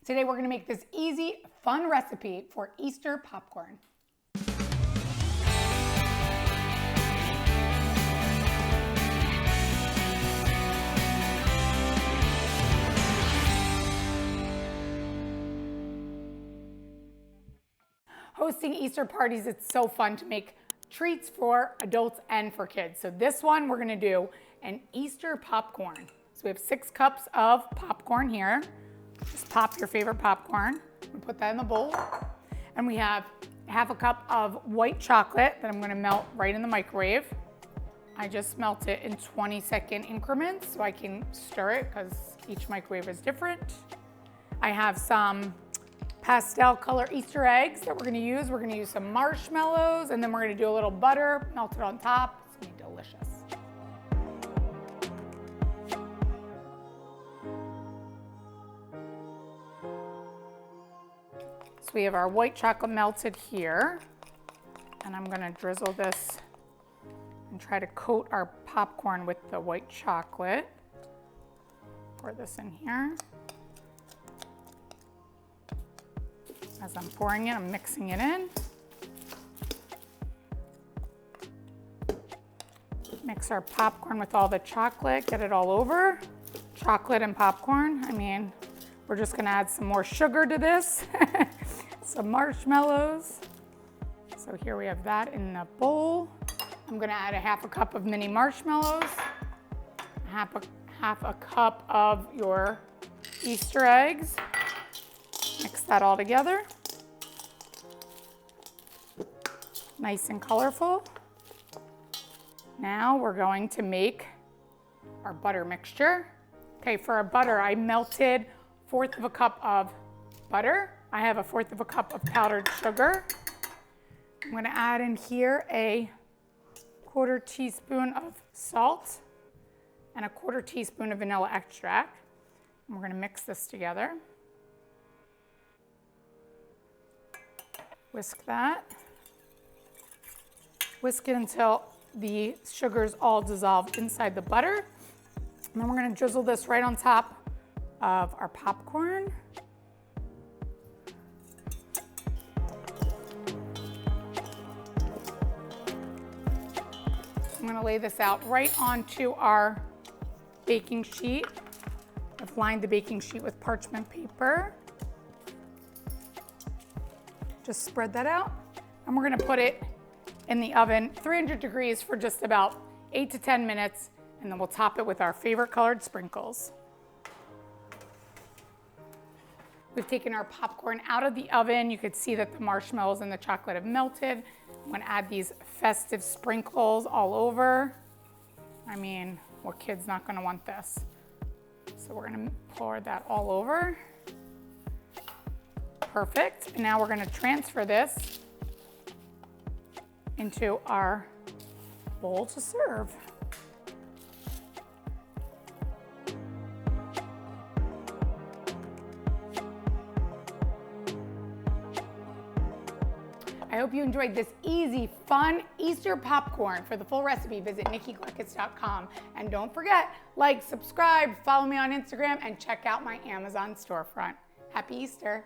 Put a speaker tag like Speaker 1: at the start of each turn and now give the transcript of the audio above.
Speaker 1: Today we're gonna make this easy, fun recipe for Easter popcorn. Hosting Easter parties, it's so fun to make treats for adults and for kids. So this one, we're gonna do an Easter popcorn. So we have 6 cups of popcorn here. Just pop your favorite popcorn and put that in the bowl. And we have half a cup of white chocolate that I'm gonna melt right in the microwave. I just melt it in 20-second increments so I can stir it because each microwave is different. I have some pastel color Easter eggs that we're gonna use. We're gonna use some marshmallows and then we're gonna do a little butter melted on top. It's gonna be delicious. So we have our white chocolate melted here, and I'm gonna drizzle this and try to coat our popcorn with the white chocolate. Pour this in here. As I'm pouring it, I'm mixing it in. Mix our popcorn with all the chocolate, get it all over. Chocolate and popcorn, I mean, we're just gonna add some more sugar to this. Some marshmallows. So here we have that in the bowl. I'm gonna add a half a cup of mini marshmallows, half a cup of your Easter eggs. Mix that all together. Nice and colorful. Now we're going to make our butter mixture. Okay, for our butter, I melted 1/4 of a cup of butter. I have a 1/4 of a cup of powdered sugar. I'm gonna add in here a 1/4 teaspoon of salt and a 1/4 teaspoon of vanilla extract. And we're gonna mix this together. Whisk that. Whisk it until the sugar's all dissolved inside the butter. And then we're gonna drizzle this right on top of our popcorn. I'm gonna lay this out right onto our baking sheet. I've lined the baking sheet with parchment paper. Just spread that out. And we're gonna put it in the oven, 300 degrees for just about 8 to 10 minutes, and then we'll top it with our favorite colored sprinkles. We've taken our popcorn out of the oven. You could see that the marshmallows and the chocolate have melted. I'm gonna add these festive sprinkles all over. I mean, what kid's not gonna want this? So we're gonna pour that all over. Perfect. And now we're gonna transfer this into our bowl to serve. I hope you enjoyed this easy, fun Easter popcorn. For the full recipe, visit nikkigleckitz.com. And don't forget, like, subscribe, follow me on Instagram, and check out my Amazon storefront. Happy Easter.